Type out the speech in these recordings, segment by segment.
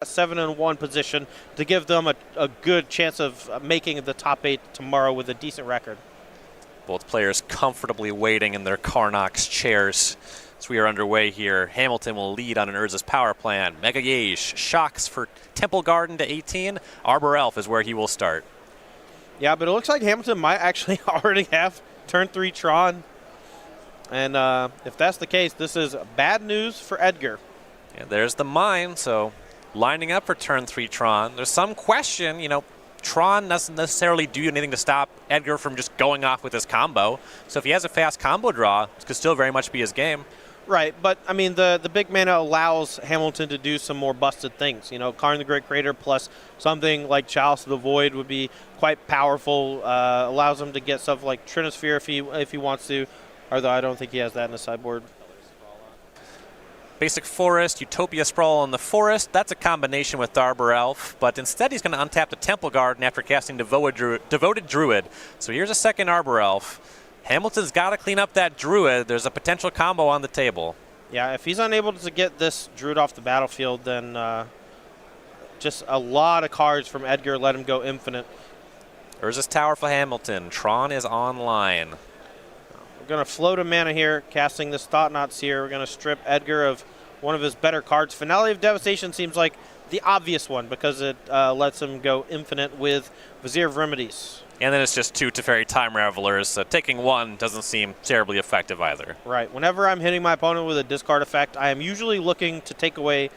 7-1 position to give them a good chance of making the top 8 tomorrow with a decent record. Both players comfortably waiting in their Carnox chairs as we are underway here. Hamilton will lead on an Urza's power plant. Magalhaes shocks for Temple Garden to 18. Arbor Elf is where he will start. Yeah, but it looks like Hamilton might actually already have turn 3 Tron. And if that's the case, this is bad news for Edgar. Yeah, there's the mine, so lining up for turn 3 Tron. There's some question, Tron doesn't necessarily do anything to stop Edgar from just going off with his combo. So if he has a fast combo draw, this could still very much be his game. Right, but I mean, the big mana allows Hamilton to do some more busted things. Karn the Great Creator plus something like Chalice of the Void would be quite powerful. Allows him to get stuff like Trinosphere if he wants to, although I don't think he has that in the sideboard. Basic Forest, Utopia Sprawl on the Forest. That's a combination with Arbor Elf, but instead he's going to untap the Temple Garden after casting Devoted Druid. So here's a second Arbor Elf. Hamilton's got to clean up that Druid. There's a potential combo on the table. Yeah, if he's unable to get this Druid off the battlefield, then just a lot of cards from Edgar let him go infinite. Urza's Tower for Hamilton. Tron is online. We're going to float a mana here, casting this Thought-Knot Seer. We're going to strip Edgar of one of his better cards. Finale of Devastation seems like the obvious one because it lets him go infinite with Vizier of Remedies. And then it's just 2 Teferi Time Ravelers, so taking 1 doesn't seem terribly effective either. Right. Whenever I'm hitting my opponent with a discard effect, I am usually looking to take away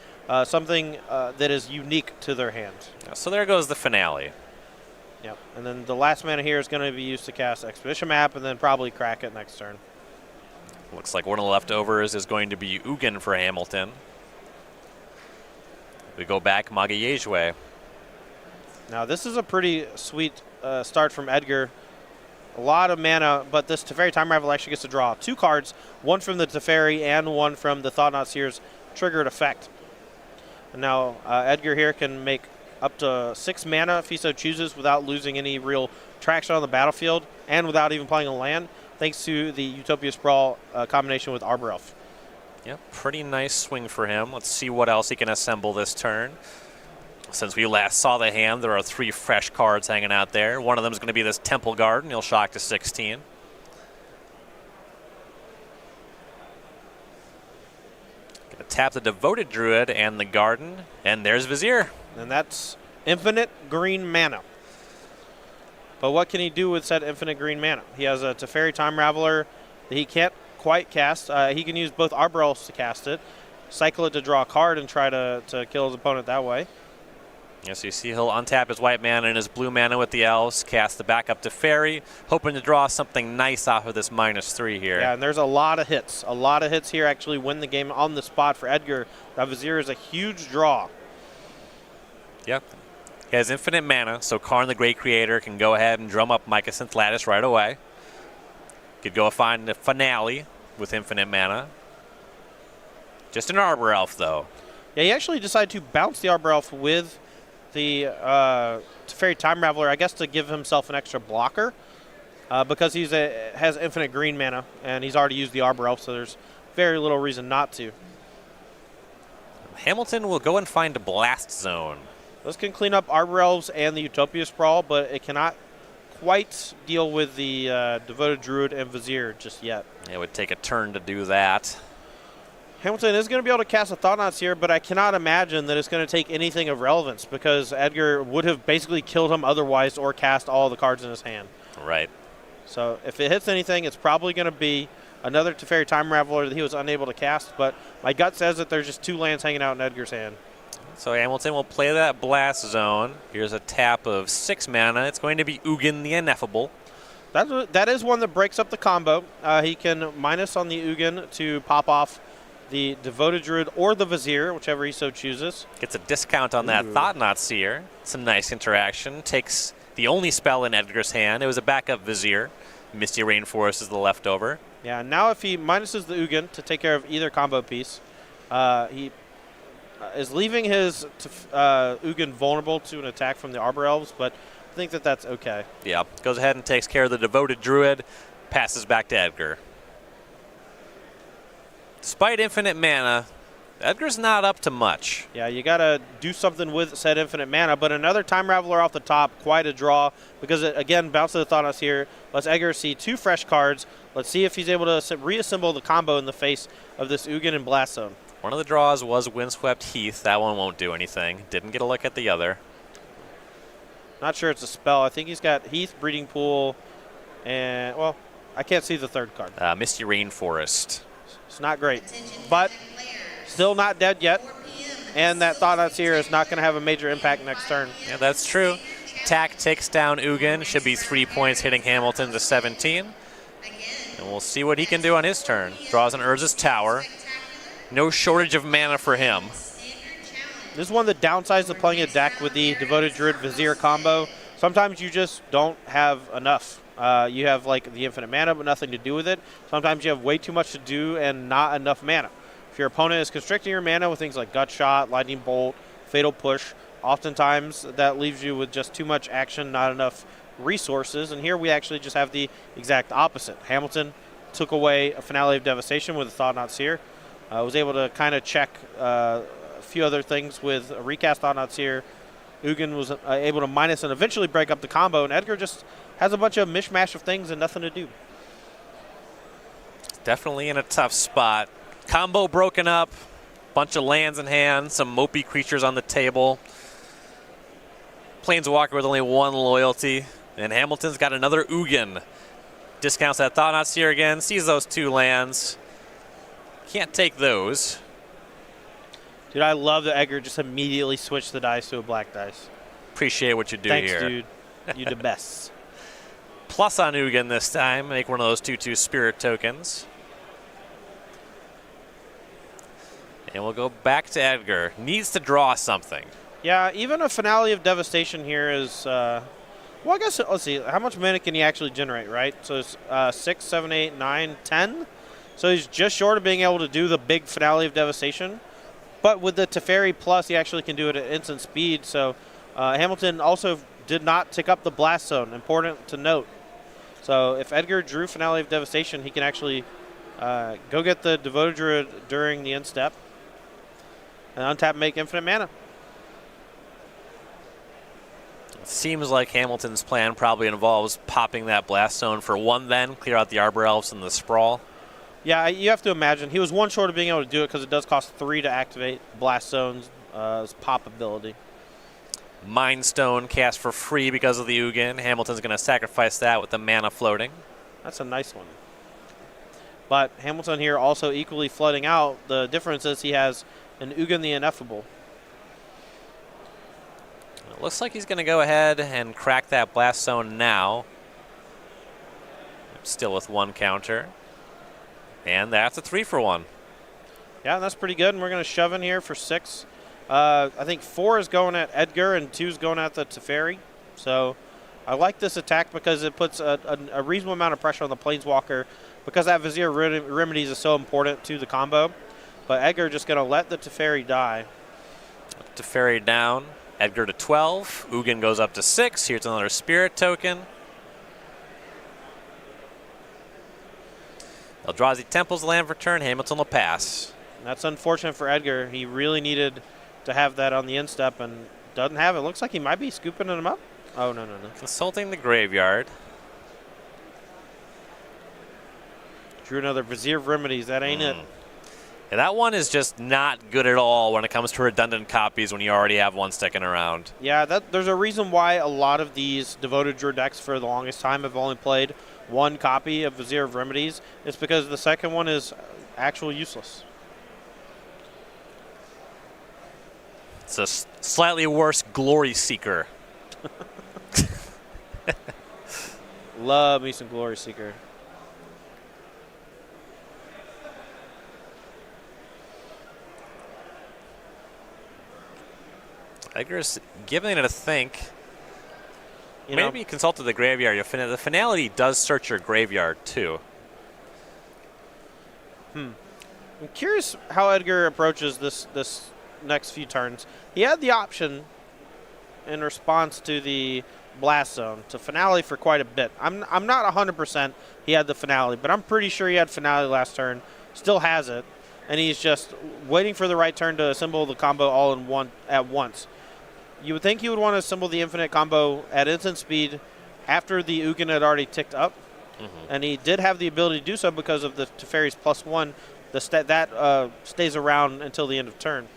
something that is unique to their hand. Yeah, so there goes the Finale. Yep. And then the last mana here is going to be used to cast Expedition Map and then probably crack it next turn. Looks like one of the leftovers is going to be Ugin for Hamilton. We go back Magalhaes way. Now this is a pretty sweet start from Edgar. A lot of mana, but this Teferi Time Ravel actually gets to draw 2 cards, one from the Teferi and one from the Thought-Knot Seer's triggered effect. And now Edgar here can make up to 6 mana if he so chooses without losing any real traction on the battlefield and without even playing a land, thanks to the Utopia Sprawl combination with Arbor Elf. Yeah, pretty nice swing for him. Let's see what else he can assemble this turn. Since we last saw the hand, there are 3 fresh cards hanging out there. One of them is going to be this Temple Garden. He'll shock to 16. Going to tap the Devoted Druid and the Garden, and there's Vizier. And that's infinite green mana. But what can he do with said infinite green mana? He has a Teferi Time Raveler that he can't quite cast. He can use both Arbor Elves to cast it, cycle it to draw a card, and try to kill his opponent that way. Yes, you see he'll untap his white mana and his blue mana with the Elves, cast the backup Teferi, hoping to draw something nice off of this -3 here. Yeah, and there's a lot of hits. A lot of hits here actually win the game on the spot for Edgar. That Vizier is a huge draw. Yep. He has infinite mana, so Karn the Great Creator can go ahead and drum up Mycosynth Lattice right away. Could go find the Finale with infinite mana. Just an Arbor Elf, though. Yeah, he actually decided to bounce the Arbor Elf with the Teferi Time Raveler, I guess to give himself an extra blocker, because he has infinite green mana, and he's already used the Arbor Elf, so there's very little reason not to. Hamilton will go and find a Blast Zone. This can clean up Arbor Elves and the Utopia Sprawl, but it cannot quite deal with the Devoted Druid and Vizier just yet. It would take a turn to do that. Hamilton is going to be able to cast a Thought-Knot Seer, but I cannot imagine that it's going to take anything of relevance because Edgar would have basically killed him otherwise or cast all the cards in his hand. Right. So if it hits anything, it's probably going to be another Teferi Time Raveler that he was unable to cast, but my gut says that there's just 2 lands hanging out in Edgar's hand. So Hamilton will play that Blast Zone. Here's a tap of 6 mana. It's going to be Ugin the Ineffable. That is one that breaks up the combo. He can minus on the Ugin to pop off the Devoted Druid or the Vizier, whichever he so chooses. Gets a discount on that Thought-Knot Seer. Some nice interaction. Takes the only spell in Edgar's hand. It was a backup Vizier. Misty Rainforest is the leftover. Yeah, now if he minuses the Ugin to take care of either combo piece, he is leaving his Ugin vulnerable to an attack from the Arbor Elves, but I think that that's okay. Yeah, goes ahead and takes care of the Devoted Druid, passes back to Edgar. Despite infinite mana, Edgar's not up to much. Yeah, you got to do something with said infinite mana, but another Time Raveler off the top, quite a draw, because it, again, Bounce of the Thoughtless here lets Edgar see 2 fresh cards. Let's see if he's able to reassemble the combo in the face of this Ugin and Blast Zone. One of the draws was Windswept Heath. That one won't do anything. Didn't get a look at the other. Not sure it's a spell. I think he's got Heath, Breeding Pool, and, well, I can't see the third card. Misty Rainforest. It's not great, but still not dead yet, and that Thought-Knot Seer is not going to have a major impact next turn. Yeah, that's true. Tack takes down Ugin. Should be 3 points, hitting Hamilton to 17. And we'll see what he can do on his turn. Draws an Urza's Tower. No shortage of mana for him. This is one of the downsides of playing a deck with the Devoted Druid Vizier combo. Sometimes you just don't have enough. You have like the infinite mana but nothing to do with it. Sometimes you have way too much to do and not enough mana. If your opponent is constricting your mana with things like Gut Shot, Lightning Bolt, Fatal Push, oftentimes that leaves you with just too much action, not enough resources. And here we actually just have the exact opposite. Hamilton took away a Finale of Devastation with a Thought-Knot Seer. Was able to kind of check a few other things with a recast Thought-Knot Seer. Ugin was able to minus and eventually break up the combo, and Edgar just has a bunch of mishmash of things and nothing to do. Definitely in a tough spot. Combo broken up, bunch of lands in hand, some mopey creatures on the table. Planeswalker with only 1 loyalty, and Hamilton's got another Ugin. Discounts that Thought-Knot Seer again, sees those 2 lands. Can't take those. Dude, I love that Edgar just immediately switched the dice to a black dice. Appreciate what you do Thanks, here. dude. You the best. Plus on Ugin this time, make one of those 2/2 spirit tokens. And we'll go back to Edgar. Needs to draw something. Yeah, even a Finale of Devastation here is, well, I guess, let's see, how much mana can he actually generate, right? So it's 6, 7, 8, 9, 10. So he's just short of being able to do the big Finale of Devastation. But with the Teferi Plus, he actually can do it at instant speed. So Hamilton also did not tick up the Blast Zone, important to note. So if Edgar drew Finale of Devastation, he can actually go get the Devoted Druid during the end step and untap, make infinite mana. It seems like Hamilton's plan probably involves popping that Blast Zone for 1 then, clear out the Arbor Elves and the Sprawl. Yeah, you have to imagine. He was 1 short of being able to do it because it does cost 3 to activate Blast Zone's pop ability. Mind Stone cast for free because of the Ugin. Hamilton's going to sacrifice that with the mana floating. That's a nice one. But Hamilton here also equally flooding out. The difference is he has an Ugin the Ineffable. It looks like he's going to go ahead and crack that Blast Zone now. Still with 1 counter. And that's a 3-for-1. Yeah, that's pretty good. And we're going to shove in here for 6. I think 4 is going at Edgar and 2 is going at the Teferi. So I like this attack because it puts a reasonable amount of pressure on the Planeswalker because that Vizier Remedies is so important to the combo. But Edgar just going to let the Teferi die. Teferi down. Edgar to 12. Ugin goes up to 6. Here's another Spirit token. Eldrazi Temple's land for turn. Hamilton will pass. And that's unfortunate for Edgar. He really needed to have that on the instep and doesn't have it. Looks like he might be scooping him up. Oh, no. Consulting the graveyard. Drew another Vizier of Remedies. That ain't it. Yeah, that one is just not good at all when it comes to redundant copies when you already have one sticking around. Yeah, there's a reason why a lot of these Devoted Druid decks for the longest time have only played 1 copy of Vizier of Remedies. It's because the second one is actually useless. It's a slightly worse Glory Seeker. Love me some Glory Seeker. Edgar's giving it a think. You Maybe know, consulted the graveyard. The finality does search your graveyard too. I'm curious how Edgar approaches this next few turns. He had the option in response to the Blast Zone to Finale for quite a bit. I'm not 100% he had the Finale, but I'm pretty sure he had Finale last turn. Still has it. and he's just waiting for the right turn to assemble the combo all at once. You would think he would want to assemble the infinite combo at instant speed after the Ugin had already ticked up, and he did have the ability to do so because of the Teferi's +1. That stays around until the end of turn.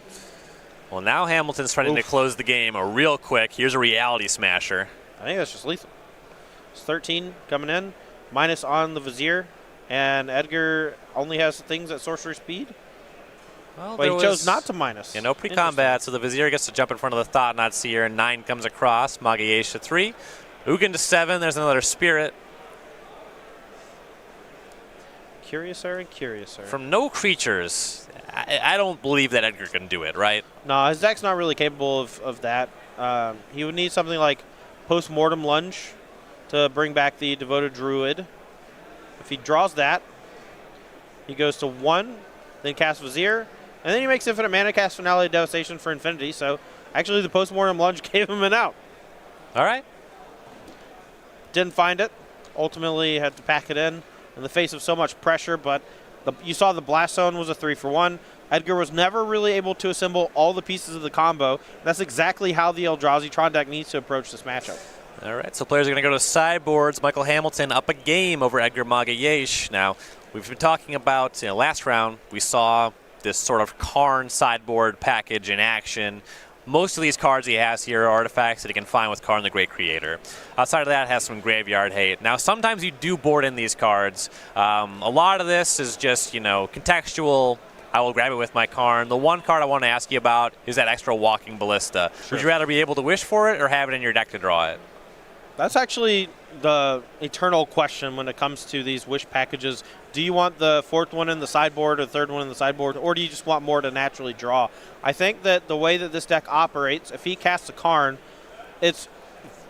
Well, now Hamilton's trying to close the game real quick. Here's a reality smasher. I think that's just lethal. It's 13 coming in, minus on the Vizier, and Edgar only has things at sorcery speed. Well, but he chose not to minus. Yeah, no pre-combat, so the Vizier gets to jump in front of the Thought-Knot Seer. 9 comes across. Magalhaes to 3. Ugin to 7. There's another Spirit. Curiouser and curiouser. From no creatures, I don't believe that Edgar can do it, right? No, his deck's not really capable of that. He would need something like Post-Mortem Lunge to bring back the Devoted Druid. If he draws that, he goes to 1, then casts Vizier, and then he makes Infinite Mana, cast Finale of Devastation for Infinity. So actually the Post-Mortem Lunge gave him an out. All right. Didn't find it. Ultimately had to pack it in the face of so much pressure, but you saw the Blast Zone was a 3-for-1. Edgar was never really able to assemble all the pieces of the combo. That's exactly how the Eldrazi Tron deck needs to approach this matchup. All right, so players are going to go to sideboards. Michael Hamilton up a game over Edgar Magalhaes. Now, we've been talking about, last round, we saw this sort of Karn sideboard package in action. Most of these cards he has here are artifacts that he can find with Karn the Great Creator. Outside of that, has some graveyard hate. Now, sometimes you do board in these cards. A lot of this is just, contextual. I will grab it with my Karn. The one card I want to ask you about is that extra Walking Ballista. Sure. Would you rather be able to wish for it or have it in your deck to draw it? That's actually the eternal question when it comes to these wish packages. Do you want the 4th one in the sideboard or the 3rd one in the sideboard, or do you just want more to naturally draw? I think that the way that this deck operates, if he casts a Karn, it's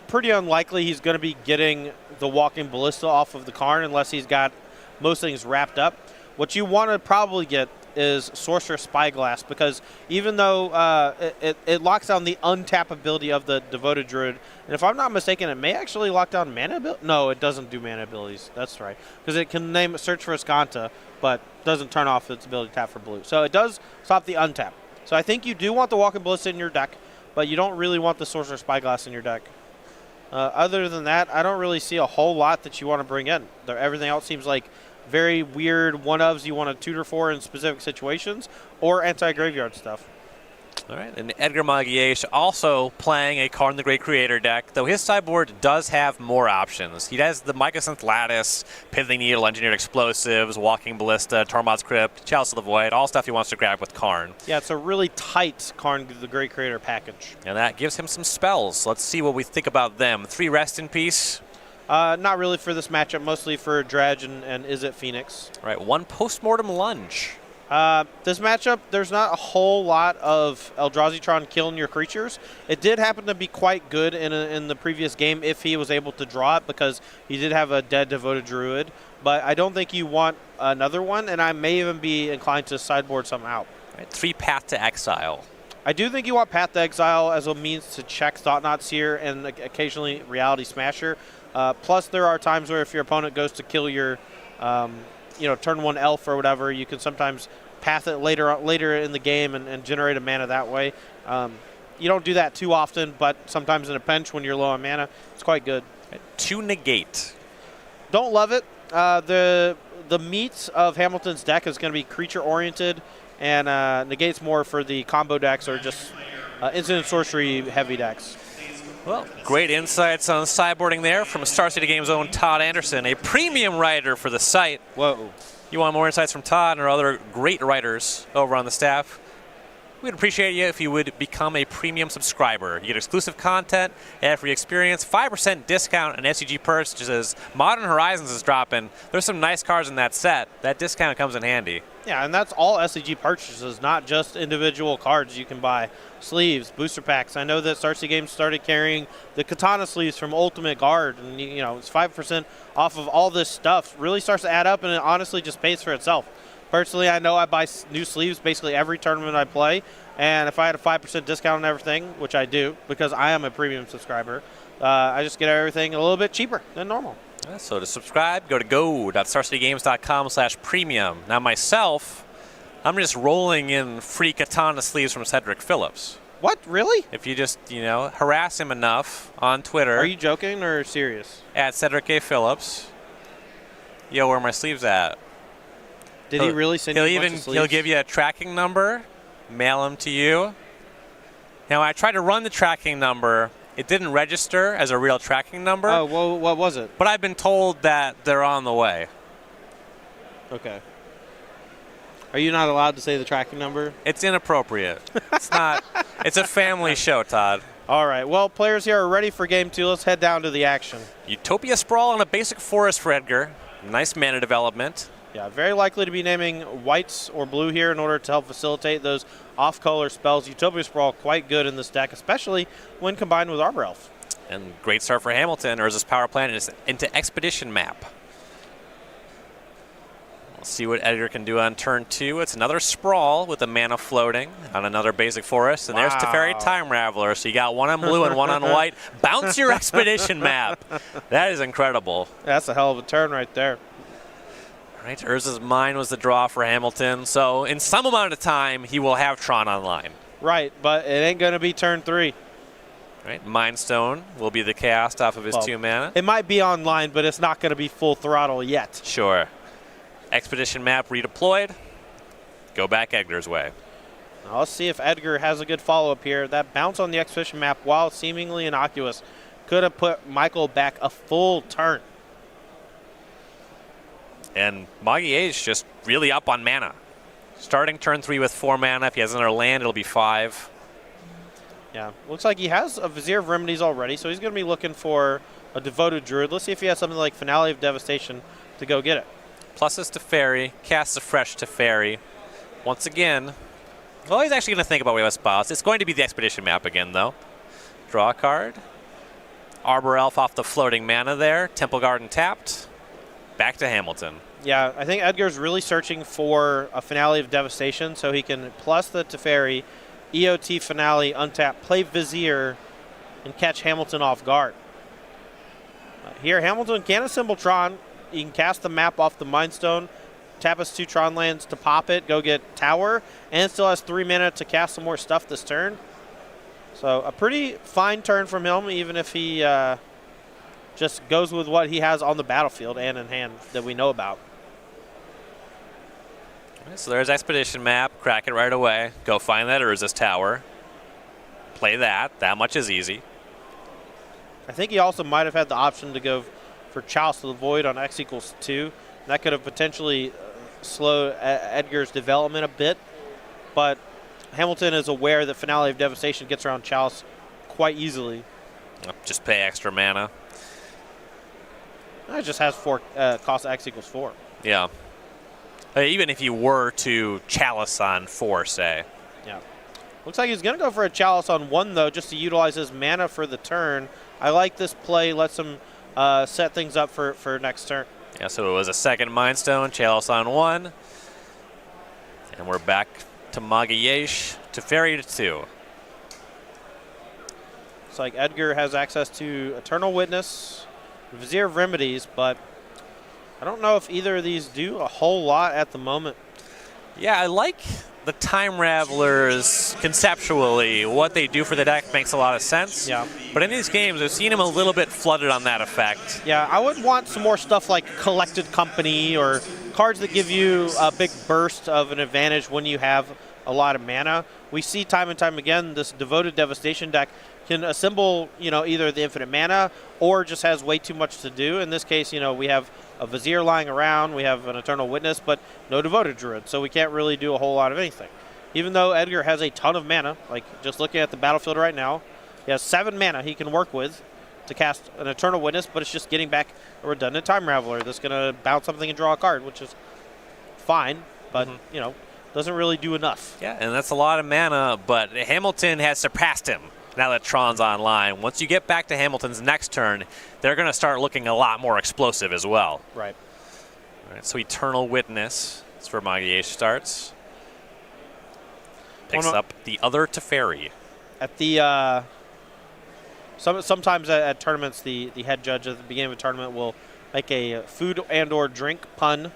pretty unlikely he's going to be getting the Walking Ballista off of the Karn unless he's got most things wrapped up. What you want to probably get is Sorcerer Spyglass, because even though it locks down the untap ability of the Devoted Druid, and if I'm not mistaken, it may actually lock down mana ability. No, it doesn't do mana abilities. That's right, because it can name Search for Escanta, but doesn't turn off its ability to tap for blue. So it does stop the untap. So I think you do want the Walking Ballista in your deck, but you don't really want the Sorcerer Spyglass in your deck. Other than that, I don't really see a whole lot that you want to bring in. Everything else seems like very weird one-ofs you want to tutor for in specific situations, or anti-graveyard stuff. All right, and Edgar Magalhaes also playing a Karn the Great Creator deck, though his sideboard does have more options. He has the Mycosynth Lattice, Pithing Needle, Engineered Explosives, Walking Ballista, Tormod's Crypt, Chalice of the Void, all stuff he wants to grab with Karn. Yeah, it's a really tight Karn the Great Creator package. And that gives him some spells. Let's see what we think about them. 3 Rest in Peace. Not really for this matchup, mostly for Dredge and Is It Phoenix. All right, 1 Postmortem Lunge. This matchup, there's not a whole lot of Eldrazi Tron killing your creatures. It did happen to be quite good in the previous game if he was able to draw it, because he did have a dead Devoted Druid. But I don't think you want another one, and I may even be inclined to sideboard some out. All right, 3 Path to Exile. I do think you want Path to Exile as a means to check Thought-Knot Seer and occasionally Reality Smasher. Plus, there are times where if your opponent goes to kill your, turn 1 elf or whatever, you can sometimes path it later in the game and generate a mana that way. You don't do that too often, but sometimes in a pinch when you're low on mana, it's quite good. 2 Negate. Don't love it. The meat of Hamilton's deck is going to be creature-oriented, and Negate's more for the combo decks or just instant sorcery heavy decks. Well, great insights on sideboarding there from Star City Games' own Todd Anderson, a premium writer for the site. Whoa. You want more insights from Todd or other great writers over on the staff? We'd appreciate you if you would become a premium subscriber. You get exclusive content, ad-free experience, 5% discount on SCG purchases. Modern Horizons is dropping. There's some nice cards in that set. That discount comes in handy. Yeah, and that's all SCG purchases, not just individual cards you can buy. Sleeves, booster packs. I know that Star City Games started carrying the Katana sleeves from Ultimate Guard, and it's 5% off of all this stuff. Really starts to add up, and it honestly just pays for itself. Personally, I know I buy new sleeves basically every tournament I play, and if I had a 5% discount on everything, which I do because I am a premium subscriber, I just get everything a little bit cheaper than normal. So to subscribe, go to go.starcitygames.com/premium. Now myself, I'm just rolling in free katana sleeves from Cedric Phillips. What? Really? If you just, harass him enough on Twitter. Are you joking or serious? At Cedric A. Phillips. Yo, where are my sleeves at? Did he really send you a bunch of sleeves? He'll give you a tracking number, mail them to you. Now, I tried to run the tracking number. It didn't register as a real tracking number. Oh, well, what was it? But I've been told that they're on the way. Okay. Are you not allowed to say the tracking number? It's inappropriate. It's not. It's a family show, Todd. All right. Well, players here are ready for game 2. Let's head down to the action. Utopia Sprawl on a basic forest for Edgar. Nice mana development. Yeah, very likely to be naming whites or blue here in order to help facilitate those off-color spells. Utopia Sprawl quite good in this deck, especially when combined with Arbor Elf. And great start for Hamilton. Urza's Power Plant is into Expedition Map. We'll see what Edgar can do on turn 2. It's another Sprawl with the mana floating on another basic forest. And there's Teferi Time Raveler. So you got one on blue and one on white. Bounce your Expedition Map. That is incredible. That's a hell of a turn right there. Right, Urza's Mine was the draw for Hamilton. So in some amount of time, he will have Tron online. Right, but it ain't going to be turn 3. Right, Mind Stone will be the cast off of his 2 mana. It might be online, but it's not going to be full throttle yet. Sure. Expedition Map redeployed. Go back Edgar's way. Now let's see if Edgar has a good follow-up here. That bounce on the Expedition Map, while seemingly innocuous, could have put Michael back a full turn. And Magalhaes just really up on mana. Starting turn 3 with 4 mana. If he has another land, it'll be 5. Yeah, looks like he has a Vizier of Remedies already, so he's going to be looking for a Devoted Druid. Let's see if he has something like Finale of Devastation to go get it. Plus his Teferi, casts a fresh Teferi. Once again, well, he's actually going to think about what he spots. It's going to be the Expedition Map again, though. Draw a card. Arbor Elf off the floating mana there. Temple Garden tapped. Back to Hamilton. Yeah, I think Edgar's really searching for a Finale of Devastation so he can plus the Teferi, EOT Finale, untap, play Vizier, and catch Hamilton off guard. Here, Hamilton can assemble Tron. He can cast the map off the Mind Stone, tap his 2 Tron lands to pop it, go get Tower, and still has 3 mana to cast some more stuff this turn. So a pretty fine turn from him, even if he just goes with what he has on the battlefield and in hand that we know about. So there's Expedition Map. Crack it right away. Go find that Urza's Tower. Play that. That much is easy. I think he also might have had the option to go for Chalice of the Void on X equals 2. That could have potentially slowed Edgar's development a bit. But Hamilton is aware that Finale of Devastation gets around Chalice quite easily. Just pay extra mana. It just has 4 cost X equals 4. Yeah. Even if you were to Chalice on 4, say. Yeah. Looks like he's going to go for a Chalice on 1, though, just to utilize his mana for the turn. I like this play. Lets him set things up for next turn. Yeah, so it was a second Mind Stone, Chalice on 1. And we're back to Magalhaes, Teferi to 2. Looks like Edgar has access to Eternal Witness, Vizier of Remedies, but I don't know if either of these do a whole lot at the moment. Yeah, I like the Time Ravelers conceptually. What they do for the deck makes a lot of sense. Yeah. But in these games, I've seen him a little bit flooded on that effect. Yeah, I would want some more stuff like Collected Company or cards that give you a big burst of an advantage when you have a lot of mana. We see time and time again this Devoted Devastation deck can assemble, either the infinite mana or just has way too much to do. In this case, we have a Vizier lying around, we have an Eternal Witness, but no Devoted Druid, so we can't really do a whole lot of anything. Even though Edgar has a ton of mana, like just looking at the battlefield right now, he has 7 mana he can work with to cast an Eternal Witness, but it's just getting back a redundant Time Raveler that's going to bounce something and draw a card, which is fine, but, doesn't really do enough. Yeah, and that's a lot of mana, but Hamilton has surpassed him now that Tron's online. Once you get back to Hamilton's next turn, they're going to start looking a lot more explosive as well. Right. All right, so Eternal Witness. That's where Magalhaes starts. Picks up the other Teferi. At the sometimes at tournaments, the head judge at the beginning of a tournament will make a food and or drink pun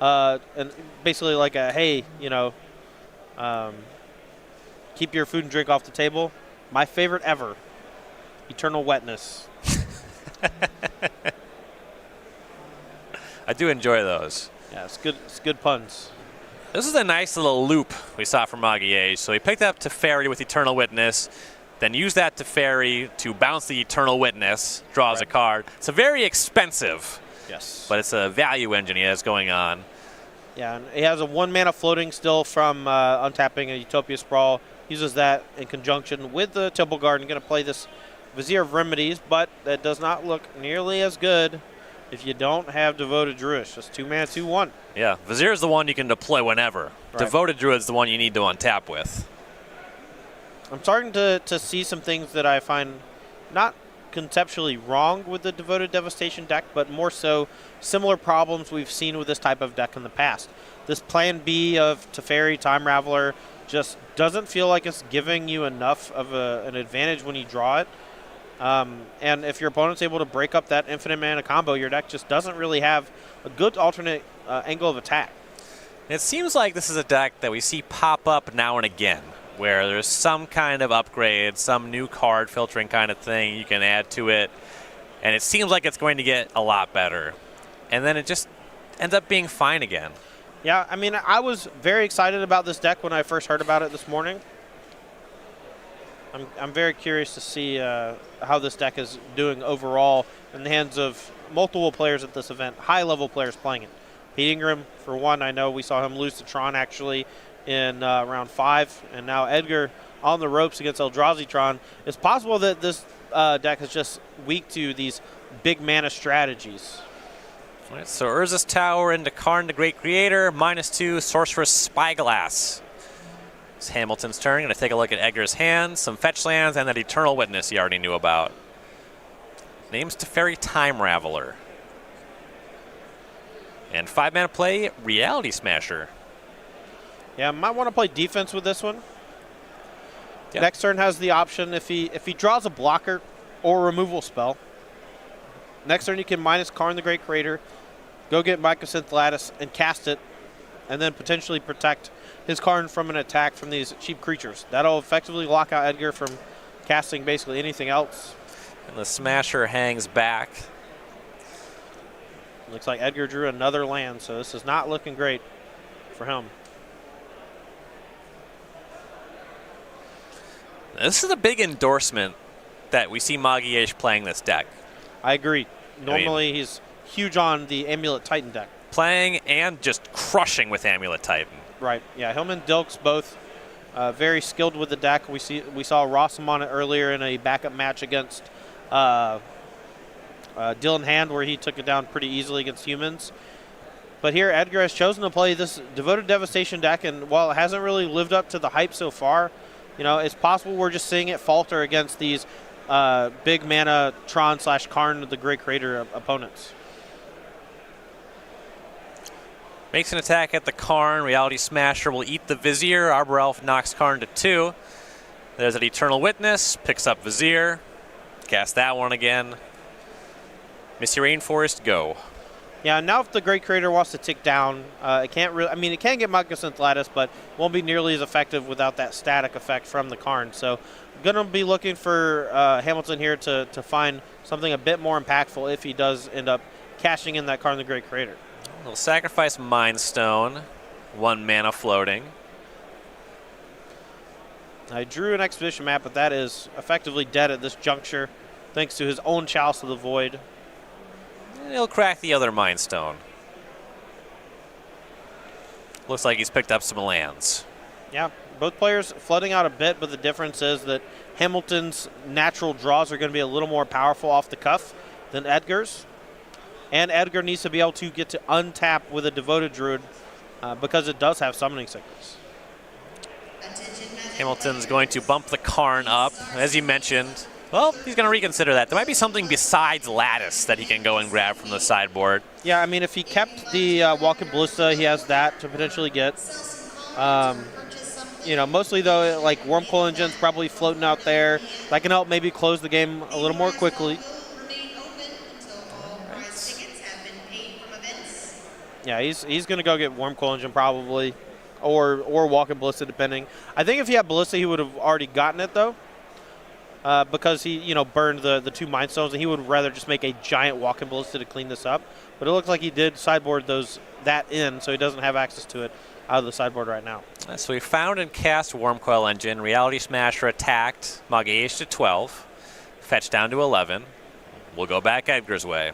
and basically like a, hey, keep your food and drink off the table. My favorite ever, Eternal Wetness. I do enjoy those. Yeah, it's good. It's good puns. This is a nice little loop we saw from Magalhaes. So he picked up Teferi with Eternal Witness, then used that Teferi to bounce the Eternal Witness, draws a card. It's a very expensive, but it's a value engine he has going on. Yeah, and he has a 1-mana floating still from untapping a Utopia Sprawl. Uses that in conjunction with the Temple Garden. Going to play this Vizier of Remedies, but that does not look nearly as good if you don't have Devoted Druid. Just 2-mana, 2/1. Yeah, Vizier is the one you can deploy whenever. Devoted Druid is the one you need to untap with. I'm starting to see some things that I find not conceptually wrong with the Devoted Devastation deck, but more so similar problems we've seen with this type of deck in the past. This plan B of Teferi, Time Raveler, just doesn't feel like it's giving you enough of an advantage when you draw it. And if your opponent's able to break up that infinite mana combo, your deck just doesn't really have a good alternate angle of attack. It seems like this is a deck that we see pop up now and again, where there's some kind of upgrade, some new card filtering kind of thing you can add to it, and it seems like it's going to get a lot better. And then it just ends up being fine again. Yeah, I mean, I was very excited about this deck when I first heard about it this morning. I'm very curious to see how this deck is doing overall in the hands of multiple players at this event, high-level players playing it. Pete Ingram, for one, I know we saw him lose to Tron actually in round 5, and now Edgar on the ropes against Eldrazi Tron. It's possible that this deck is just weak to these big mana strategies. All right, so Urza's Tower into Karn the Great Creator, -2, Sorceress Spyglass. It's Hamilton's turn. Going to take a look at Edgar's hand, some fetch lands, and that Eternal Witness he already knew about. Name's Teferi Time Raveler. And 5-mana play, Reality Smasher. Yeah, might want to play defense with this one. Yep. Next turn has the option if he draws a blocker or removal spell. Next turn you can minus Karn the Great Creator, go get Mycosynth Lattice and cast it, and then potentially protect his Karn from an attack from these cheap creatures. That'll effectively lock out Edgar from casting basically anything else. And the Smasher hangs back. Looks like Edgar drew another land, so this is not looking great for him. This is a big endorsement that we see Magalhaes playing this deck. I agree. Normally he's huge on the Amulet Titan deck. Playing and just crushing with Amulet Titan. Right. Yeah, him and Dilks both very skilled with the deck. We saw Rossum on it earlier in a backup match against Dylan Hand, where he took it down pretty easily against humans. But here Edgar has chosen to play this Devoted Devastation deck, and while it hasn't really lived up to the hype so far, it's possible we're just seeing it falter against these big mana Tron/Karn the Great Creator opponents. Makes an attack at the Karn. Reality Smasher will eat the Vizier. Arbor Elf knocks Karn to 2. There's an Eternal Witness. Picks up Vizier. Cast that one again. Misty Rainforest, go. Yeah, now if the Great Creator wants to tick down, it can't really. I mean, it can get Mycosynth Lattice, but won't be nearly as effective without that static effect from the Karn. So, gonna be looking for Hamilton here to find something a bit more impactful if he does end up cashing in that Karn the Great Creator. He'll sacrifice Mind Stone, 1 mana floating. I drew an Expedition map, but that is effectively dead at this juncture, thanks to his own Chalice of the Void. And he'll crack the other Mind Stone. Looks like he's picked up some lands. Yeah, both players flooding out a bit, but the difference is that Hamilton's natural draws are going to be a little more powerful off the cuff than Edgar's. And Edgar needs to be able to get to untap with a Devoted Druid because it does have Summoning Sickness. Hamilton's going to bump the Karn up, as you mentioned. Well, he's going to reconsider that. There might be something besides Lattice that he can go and grab from the sideboard. Yeah, I mean, if he kept the Walking Ballista, he has that to potentially get. Mostly, though, like Wormcoil Engine's probably floating out there. That can help maybe close the game a little more quickly. Yeah, he's going to go get Worm Coil Engine probably, or Walking Ballista depending. I think if he had Ballista, he would have already gotten it though, because he burned the 2 Mind Stones, and he would rather just make a giant Walking Ballista to clean this up. But it looks like he did sideboard that in, so he doesn't have access to it out of the sideboard right now. So we found and cast Worm Coil Engine. Reality Smasher attacked Magalhaes to 12, fetched down to 11. We'll go back Edgar's way.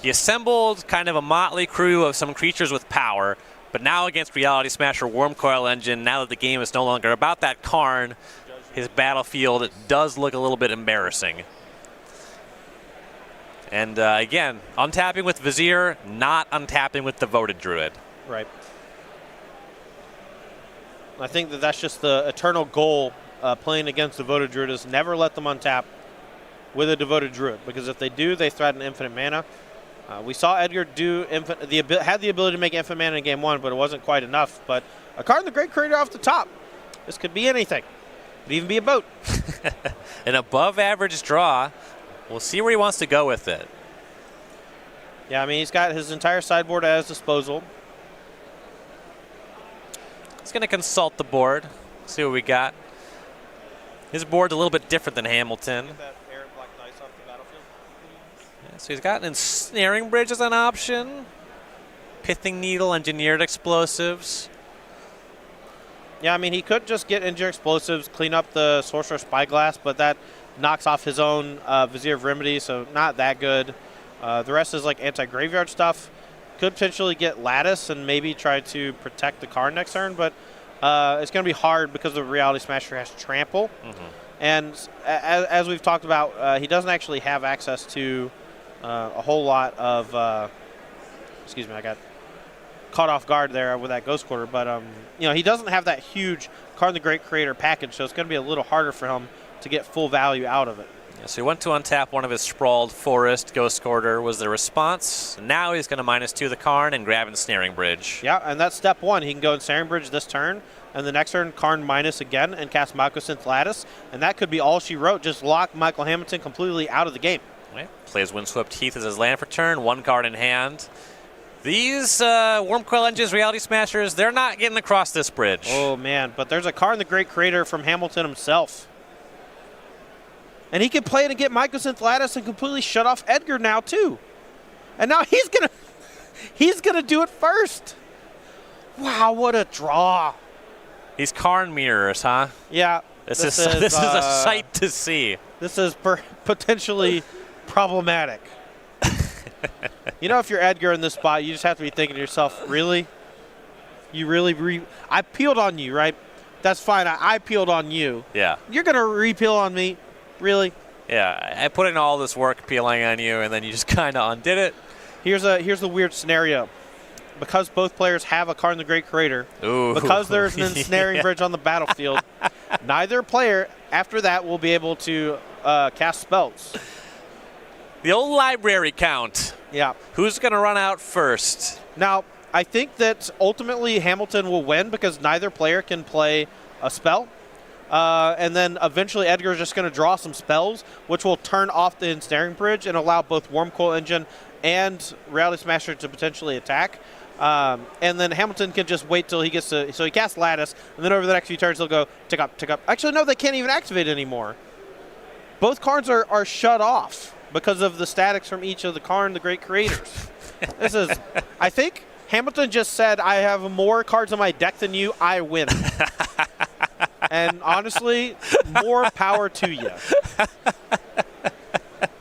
He assembled kind of a motley crew of some creatures with power, but now against Reality Smasher Worm Coil Engine, now that the game is no longer about that Karn, his battlefield does look a little bit embarrassing. And again, untapping with Vizier, not untapping with Devoted Druid. Right. I think that's just the eternal goal playing against Devoted Druid, is never let them untap with a Devoted Druid, because if they do, they threaten infinite mana. We saw Edgar had the ability to make infinite mana in game 1, but it wasn't quite enough. But a card in the Great Creator off the top. This could be anything. Could even be a boat. An above average draw. We'll see where he wants to go with it. Yeah, I mean, he's got his entire sideboard at his disposal. He's going to consult the board, see what we got. His board's a little bit different than Hamilton. Get that air black dice off the battlefield. Yeah, so he's got an Ensnaring Bridge as an option. Pithing Needle, Engineered Explosives. Yeah, I mean, he could just get Engineered Explosives, clean up the Sorcerer Spyglass, but that knocks off his own Vizier of Remedy, so not that good. The rest is like anti-graveyard stuff. Could potentially get Lattice and maybe try to protect the card next turn, but it's going to be hard because the Reality Smasher has Trample. And as we've talked about, he doesn't actually have access to a whole lot of... excuse me, I got caught off guard there with that Ghost Quarter, but he doesn't have that huge Card the Great Creator package, so it's going to be a little harder for him to get full value out of it. Yeah, so he went to untap one of his Sprawled Forest. Ghost Quarter was the response. Now he's going to -2 the Karn and grab Ensnaring Bridge. Yeah, and that's step 1. He can go Ensnaring Bridge this turn, and the next turn Karn minus again and cast Mycosynth Lattice, and that could be all she wrote. Just lock Michael Hamilton completely out of the game. Right. Plays Windswept Heath as his land for turn, 1 card in hand. These Worm Coil Engines, Reality Smashers, they're not getting across this bridge. Oh, man, but there's a card in the Great Creator from Hamilton himself. And he can play it and get Mycosynth Lattice and completely shut off Edgar now, too. And now he's gonna do it first. Wow, what a draw. These Karn mirrors, huh? Yeah. This is a sight to see. This is potentially problematic. If you're Edgar in this spot, you just have to be thinking to yourself, really? You really I peeled on you, right? That's fine. I peeled on you. Yeah. You're going to re-peel on me? Really? Yeah. I put in all this work peeling on you, and then you just kind of undid it. Here's the weird scenario. Because both players have a card in the Great Creator, because there's an Ensnaring Bridge on the battlefield, neither player after that will be able to cast spells. The old library count. Yeah. Who's going to run out first? Now, I think that ultimately Hamilton will win because neither player can play a spell. And then eventually Edgar is just going to draw some spells, which will turn off the Ensnaring Bridge and allow both Worm Coil Engine and Reality Smasher to potentially attack. And then Hamilton can just wait till he gets to... So he casts Lattice, and then over the next few turns he'll go tick up, tick up. Actually, no, they can't even activate anymore. Both cards are shut off because of the statics from each of the Karn, the Great Creators. I think Hamilton just said, I have more cards on my deck than you, I win. And honestly, more power to you.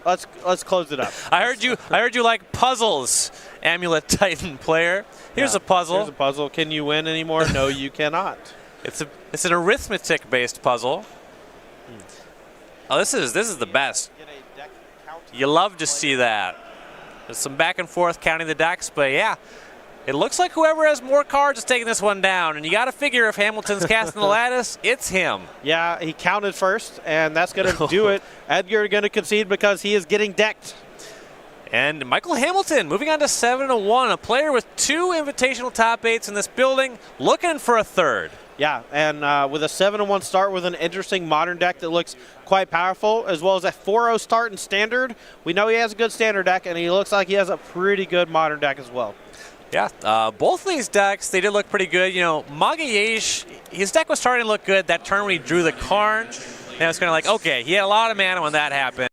Let's close it up. I heard you like puzzles, Amulet Titan player. Here's a puzzle. Here's a puzzle. Can you win anymore? No, you cannot. It's an arithmetic-based puzzle. Oh, this is the best. You love to see that. There's some back and forth counting the decks, but yeah, it looks like whoever has more cards is taking this one down. And you got to figure if Hamilton's casting the Lattice, it's him. Yeah, he counted first, and that's going to do it. Edgar going to concede because he is getting decked. And Michael Hamilton moving on to 7-1, a player with 2 invitational top 8s in this building, looking for a third. Yeah, and with a 7-1 start with an interesting modern deck that looks quite powerful, as well as a 4-0 start in standard. We know he has a good standard deck, and he looks like he has a pretty good modern deck as well. Yeah, both of these decks, they did look pretty good. You know, Magalhaes, his deck was starting to look good that turn when he drew the card. And it was kind of like, okay, he had a lot of mana when that happened.